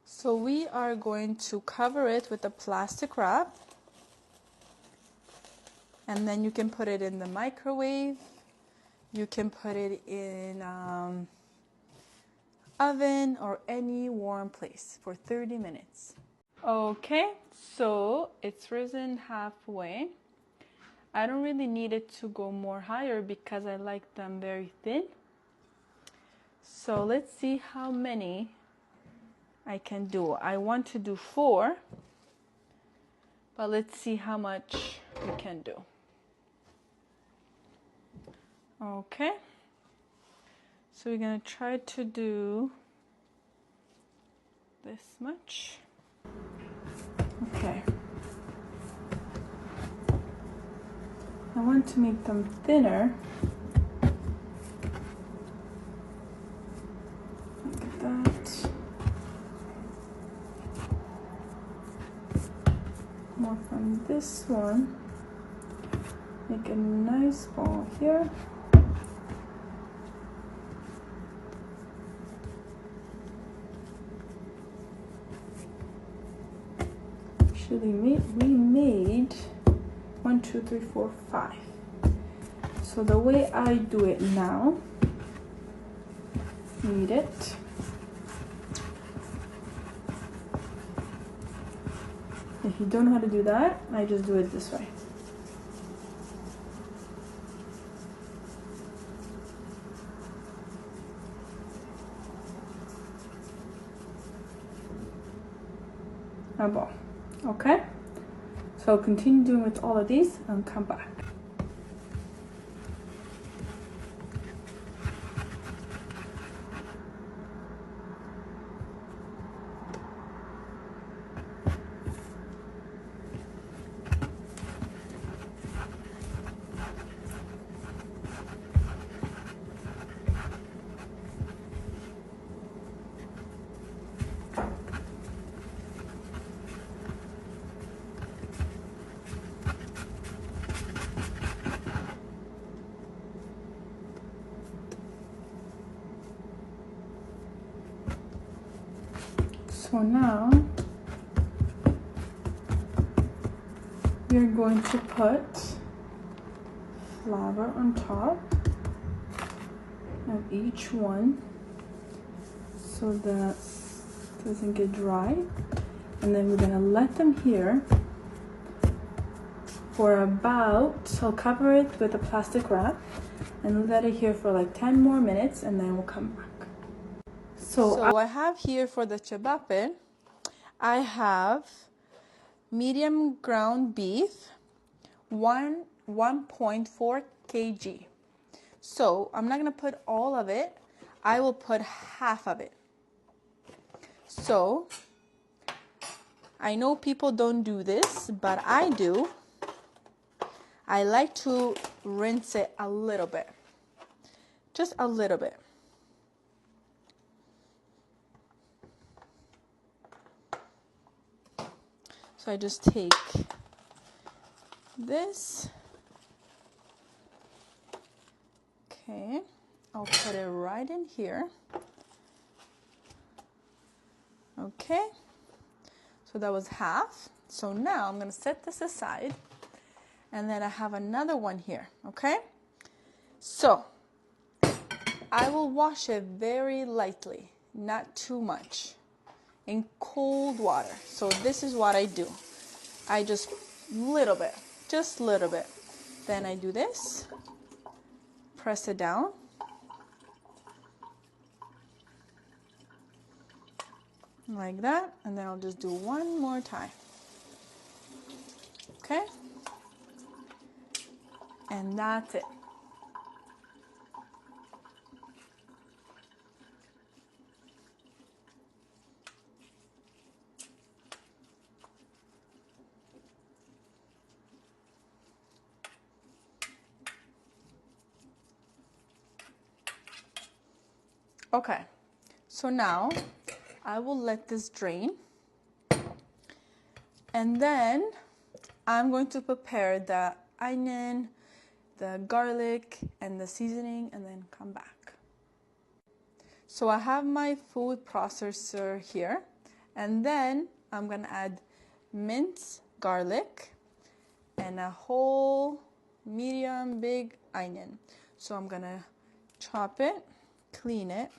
So we are going to cover it with a plastic wrap, and then you can put it in the microwave. You can put it in oven or any warm place for 30 minutes. Okay, so it's risen halfway. I don't really need it to go more higher because I like them very thin. So let's see how many I can do. I want to do 4, but let's see how much we can do. Okay, so we're gonna try to do this much. Okay, I want to make them thinner. Look at that. More from this one. Make a nice ball here. Actually, we made 1, 2, 3, 4, 5. So the way I do it now, knead it. If you don't know how to do that, I just do it this way. A ball. Okay? So continue doing with all of these and come back. So now we're going to put flour on top of each one so that it doesn't get dry, and then we're going to let them here for about, I'll cover it with a plastic wrap and let it here for like 10 more minutes, and then we'll come back. So I have here for the Ćevapi, I have medium ground beef, 1.4 kg. So I'm not going to put all of it. I will put half of it. So I know people don't do this, but I do. I like to rinse it a little bit. Just a little bit. So I just take this. Okay, I'll put it right in here. Okay, so that was half. So now I'm going to set this aside, and then I have another one here. Okay, so I will wash it very lightly, not too much, in cold water. So this is what I do. I just little bit, just little bit. Then I do this, press it down. Like that, and then I'll just do one more time. Okay? And that's it. Okay, so now I will let this drain, and then I'm going to prepare the onion, the garlic, and the seasoning, and then come back. So I have my food processor here, and then I'm gonna add minced garlic and a whole medium big onion. So I'm gonna chop it, clean it,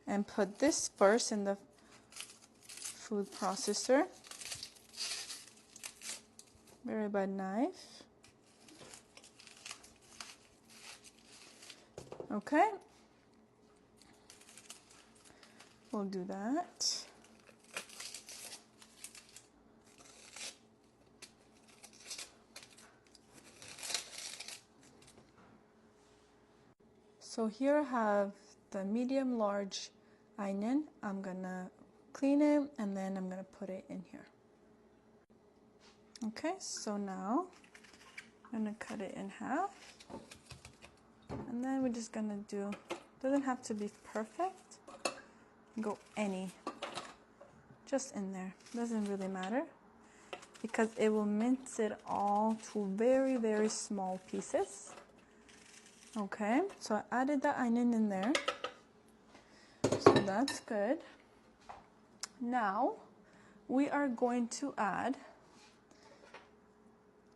and put this first in the food processor. Very bad knife. Okay. We'll do that. So here I have the medium large onion. I'm gonna clean it and then I'm gonna put it in here. Okay, so now I'm gonna cut it in half. And then we're just gonna do, doesn't have to be perfect. Go any, just in there. Doesn't really matter because it will mince it all to very, very small pieces. Okay, so I added the onion in there. So that's good. Now we are going to add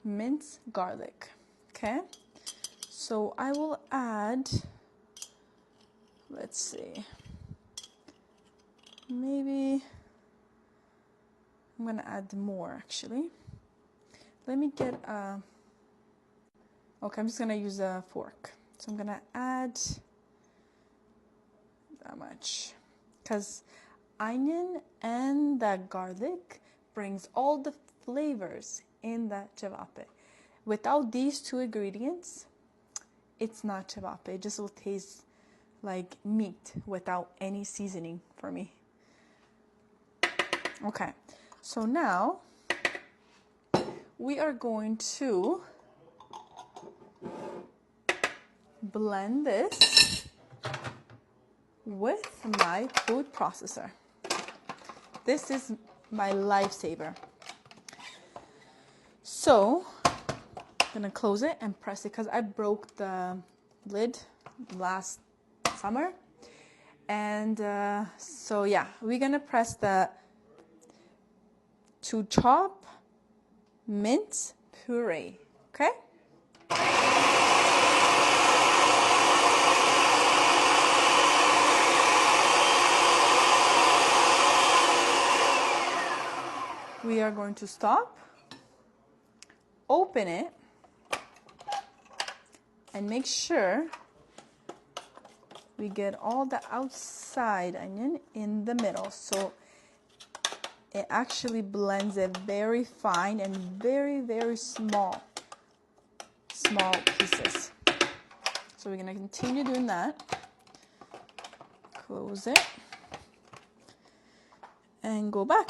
minced garlic. Okay, so I will add, let's see, maybe I'm gonna add more actually. Let me get a, okay, I'm just gonna use a fork. So I'm gonna add that much because onion and that garlic brings all the flavors in that ćevapi. Without these two ingredients, it's not ćevapi. It just will taste like meat without any seasoning for me. Okay, so now we are going to blend this with my food processor. This is my lifesaver. So I'm gonna close it and press it because I broke the lid last summer. And so yeah, we're gonna press the to chop mint puree, okay? We are going to stop, open it, and make sure we get all the outside onion in the middle. So it actually blends it very fine and very, very small pieces. So we're gonna continue doing that. Close it and go back.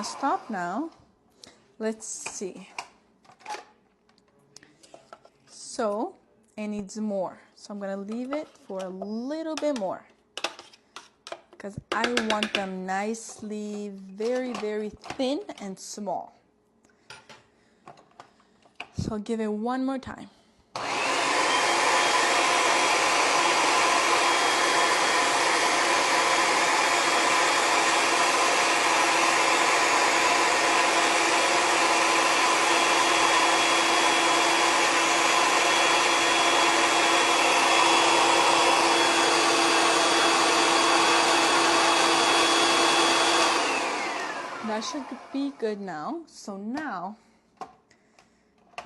Stop now. Let's see. So it needs more. So I'm gonna leave it for a little bit more because I want them nicely, very, very thin and small. So I'll give it one more time. That should be good now. So now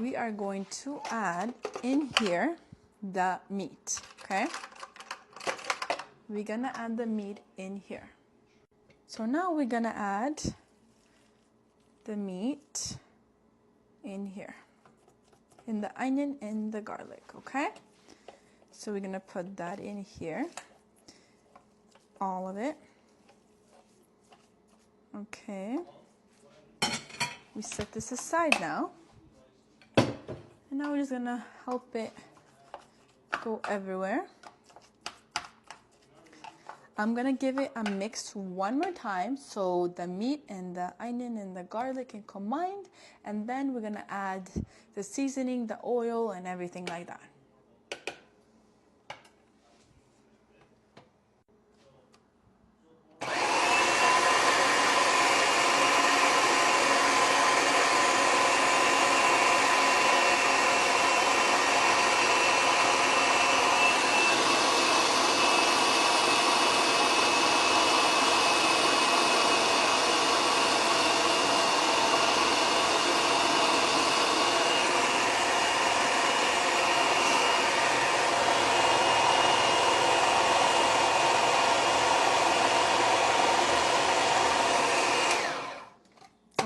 we are going to add in here the meat, okay? We're gonna add the meat in here. So now we're gonna add the meat in here, in the onion and the garlic, okay? So we're gonna put that in here. all of it. Okay. We set this aside now. And now we're just gonna help it go everywhere. I'm gonna give it a mix one more time so the meat and the onion and the garlic can combine, and then we're gonna add the seasoning, the oil, and everything like that.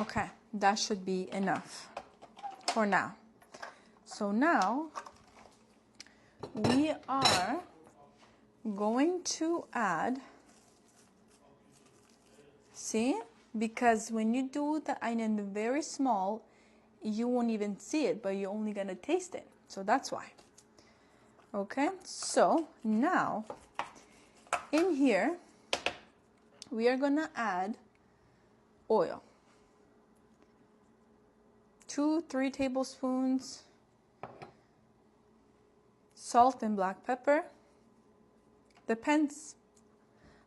Okay, that should be enough for now. So now we are going to add, see, because when you do the onion very small, you won't even see it, but you're only gonna taste it. So that's why. Okay, so now in here, we are gonna add oil. 2-3 tablespoons, salt and black pepper. Depends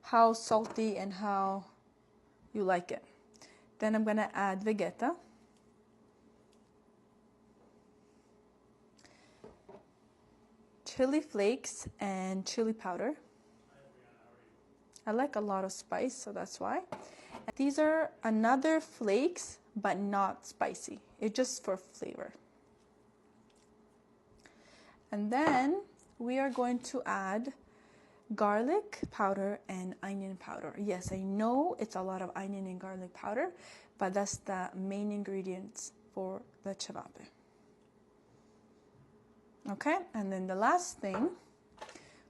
how salty and how you like it. Then I'm gonna add vegeta, chili flakes and chili powder. I like a lot of spice, so that's why. These are another flakes, but not spicy. It's just for flavor. And then we are going to add garlic powder and onion powder. Yes, I know it's a lot of onion and garlic powder, but that's the main ingredients for the ćevapi. Okay, and then the last thing,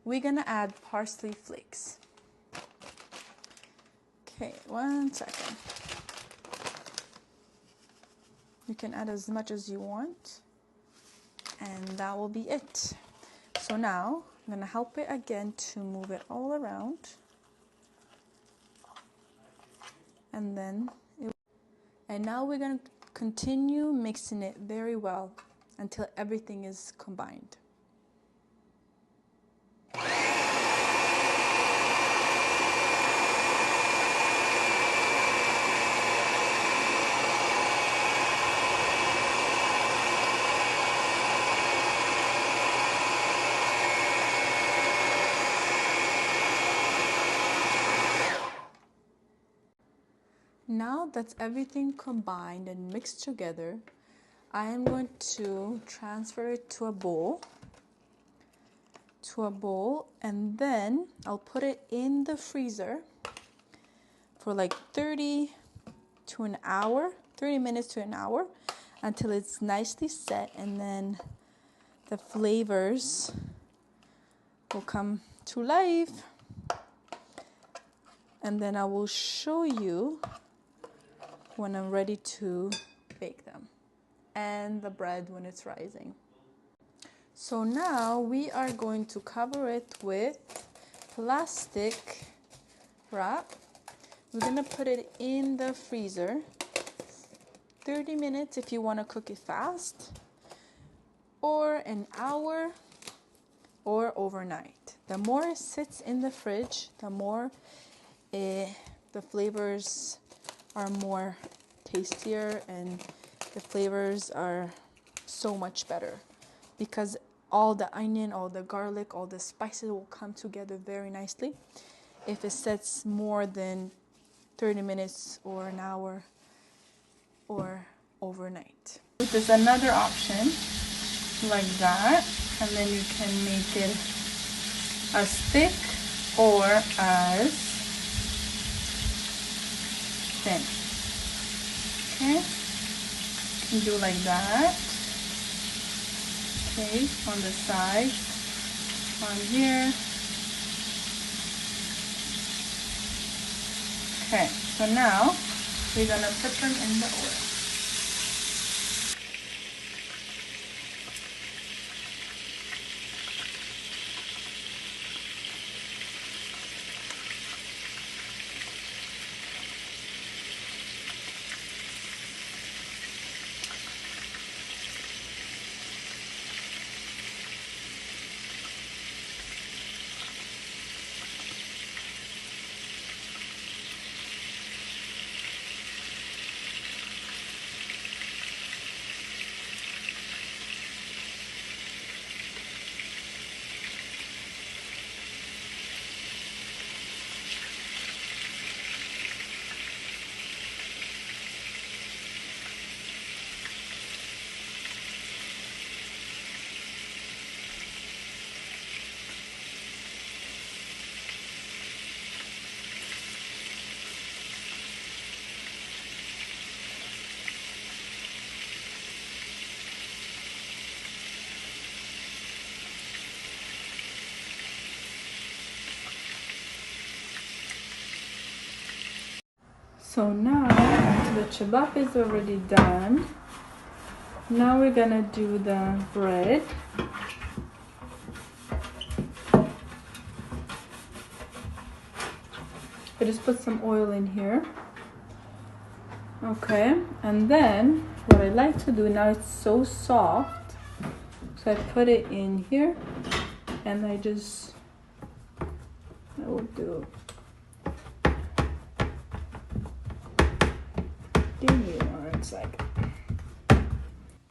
we're gonna add parsley flakes. Okay, 1 second. You can add as much as you want, and that will be it. So now I'm gonna help it again to move it all around, and then now we're gonna continue mixing it very well until everything is combined. Now that's everything combined and mixed together, I am going to transfer it to a bowl, and then I'll put it in the freezer for like 30 minutes to an hour until it's nicely set, and then the flavors will come to life. And then I will show you when I'm ready to bake them, and the bread when it's rising. So now we are going to cover it with plastic wrap. We're gonna put it in the freezer 30 minutes if you want to cook it fast, or an hour, or overnight. The more it sits in the fridge, the more the flavors are more tastier, and the flavors are so much better because all the onion, all the garlic, all the spices will come together very nicely if it sits more than 30 minutes or an hour or overnight. There's another option like that, and then you can make it as thick or as thin. Okay, you can do like that. Okay, on the side, on here, Okay, so now we're gonna put them in the oil. So now the Ćevapi is already done. Now we're gonna do the bread. I just put some oil in here. Okay, and then what I like to do now, it's so soft, so I put it in here and I will do. Give me 1 second.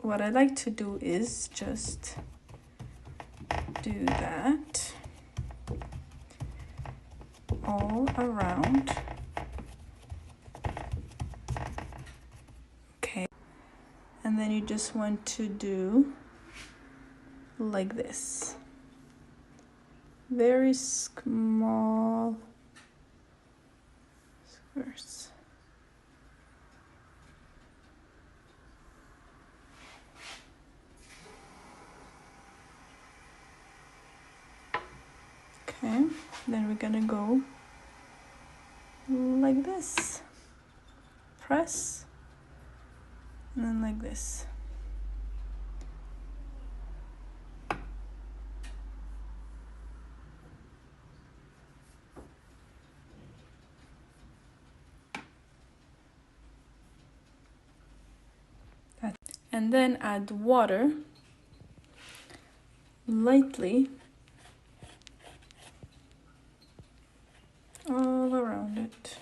What I like to do is just do that all around. Okay, and then you just want to do like this, very small squares. Okay, then we're gonna go like this, press, and then like this. And then add water lightly all around it.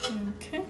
Okay.